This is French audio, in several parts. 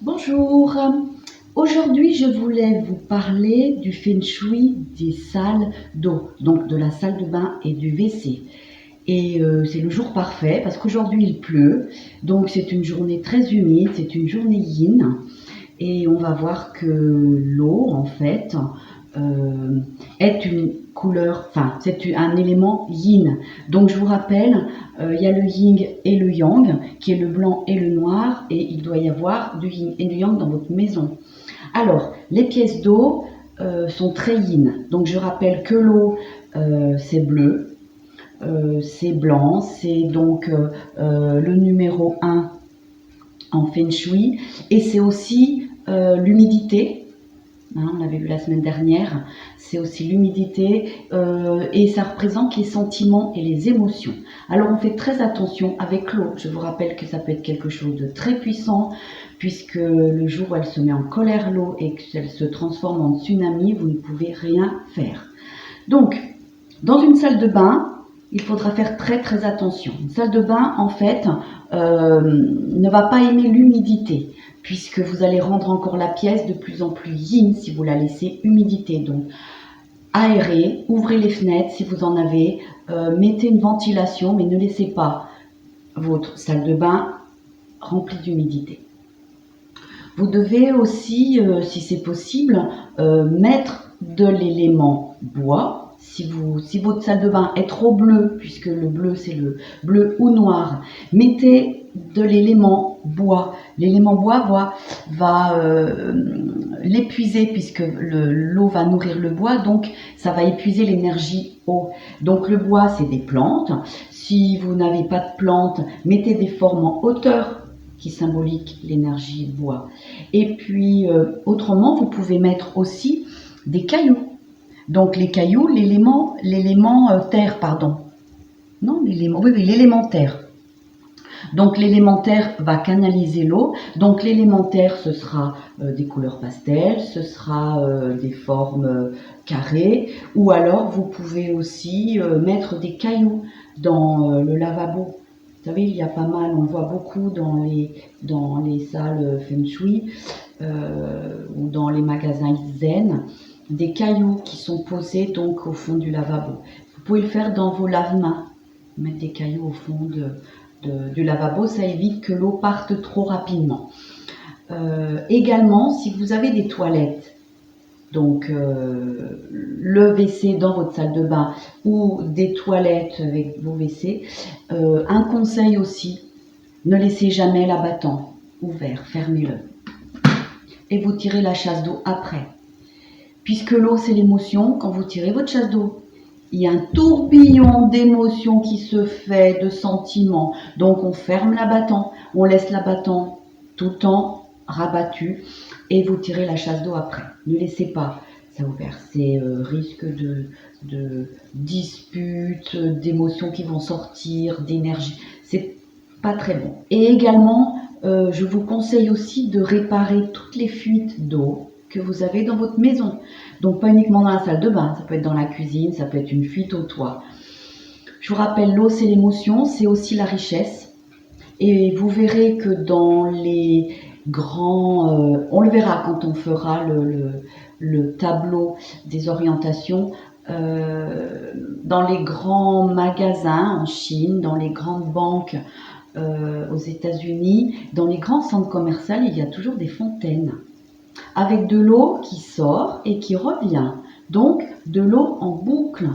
Bonjour, aujourd'hui je voulais vous parler du feng shui des salles d'eau, donc de la salle de bain et du WC. Et c'est le jour parfait parce qu'aujourd'hui il pleut, donc c'est une journée très humide, c'est une journée yin. Et on va voir que l'eau, en fait, euh, est une couleur, enfin, c'est un élément yin. Donc, je vous rappelle, il y a le yin et le yang, qui est le blanc et le noir, et il doit y avoir du yin et du yang dans votre maison. Alors, les pièces d'eau sont très yin. Donc, je rappelle que l'eau, c'est bleu, c'est blanc, c'est donc le numéro 1 en feng shui, et c'est aussi l'humidité, hein, on l'avait vu la semaine dernière, c'est aussi l'humidité et ça représente les sentiments et les émotions. Alors on fait très attention avec l'eau, je vous rappelle que ça peut être quelque chose de très puissant, puisque le jour où elle se met en colère l'eau et qu'elle se transforme en tsunami, vous ne pouvez rien faire. Donc, dans une salle de bain, il faudra faire très très attention. Une salle de bain, en fait, ne va pas aimer l'humidité, puisque vous allez rendre encore la pièce de plus en plus yin si vous la laissez humidité. Donc, aérez, ouvrez les fenêtres si vous en avez, mettez une ventilation, mais ne laissez pas votre salle de bain remplie d'humidité. Vous devez aussi, si c'est possible, mettre de l'élément bois. Si votre salle de bain est trop bleue, puisque le bleu c'est le bleu ou noir, mettez de l'élément bois. L'élément bois va l'épuiser, puisque l'eau va nourrir le bois, donc ça va épuiser l'énergie eau. Donc le bois c'est des plantes. Si vous n'avez pas de plantes, mettez des formes en hauteur qui symbolique l'énergie bois. Et puis, autrement, vous pouvez mettre aussi des cailloux. Donc, les cailloux, l'élément terre, pardon. Non, l'élémentaire. Donc, l'élémentaire va canaliser l'eau. Donc, l'élémentaire, ce sera des couleurs pastel, ce sera des formes carrées. Ou alors, vous pouvez aussi mettre des cailloux dans le lavabo. Vous savez, il y a pas mal, on le voit beaucoup dans les salles feng shui ou dans les magasins zen, des cailloux qui sont posés donc au fond du lavabo. Vous pouvez le faire dans vos lave-mains, mettre des cailloux au fond du lavabo, ça évite que l'eau parte trop rapidement. Également, si vous avez des toilettes, donc le WC dans votre salle de bain ou des toilettes avec vos WC, un conseil aussi, ne laissez jamais l'abattant ouvert, fermez-le. Et vous tirez la chasse d'eau après. Puisque l'eau c'est l'émotion, quand vous tirez votre chasse d'eau, il y a un tourbillon d'émotions qui se fait, de sentiments. Donc on ferme l'abattant, on laisse l'abattant tout le temps rabattu et vous tirez la chasse d'eau après. Ne laissez pas ça ouvert. C'est risque de disputes, d'émotions qui vont sortir, d'énergie. C'est pas très bon. Et également, je vous conseille aussi de réparer toutes les fuites d'eau que vous avez dans votre maison. Donc pas uniquement dans la salle de bain, ça peut être dans la cuisine, ça peut être une fuite au toit. Je vous rappelle, l'eau c'est l'émotion, c'est aussi la richesse. Et vous verrez que dans les grands, on le verra quand on fera le tableau des orientations, dans les grands magasins en Chine, dans les grandes banques aux États-Unis, dans les grands centres commerciaux, il y a toujours des fontaines avec de l'eau qui sort et qui revient. Donc de l'eau en boucle.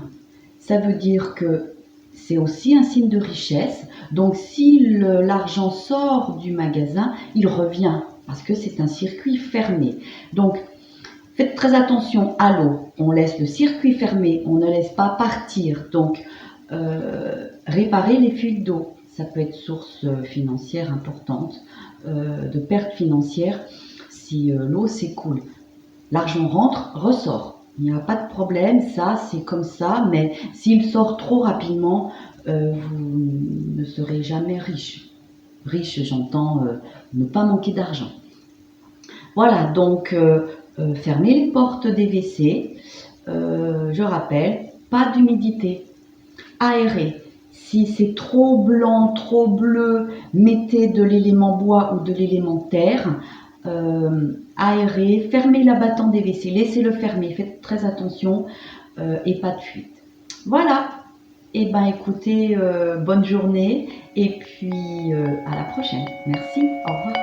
Ça veut dire que c'est aussi un signe de richesse. Donc si l'argent sort du magasin, il revient parce que c'est un circuit fermé. Donc faites très attention à l'eau. On laisse le circuit fermé, on ne laisse pas partir. Donc réparer les fuites d'eau. Ça peut être source financière importante, de pertes financières si l'eau s'écoule. L'argent rentre, ressort. Il n'y a pas de problème, ça c'est comme ça, mais s'il sort trop rapidement, vous ne serez jamais riche. Riche, j'entends ne pas manquer d'argent. Voilà, donc fermez les portes des WC. Je rappelle, pas d'humidité. Aérez. Si c'est trop blanc, trop bleu, mettez de l'élément bois ou de l'élément terre. aérez, fermez l'abattant des WC, laissez-le fermer, faites très attention et pas de fuite. Voilà, et ben écoutez, bonne journée et puis à la prochaine. Merci, au revoir.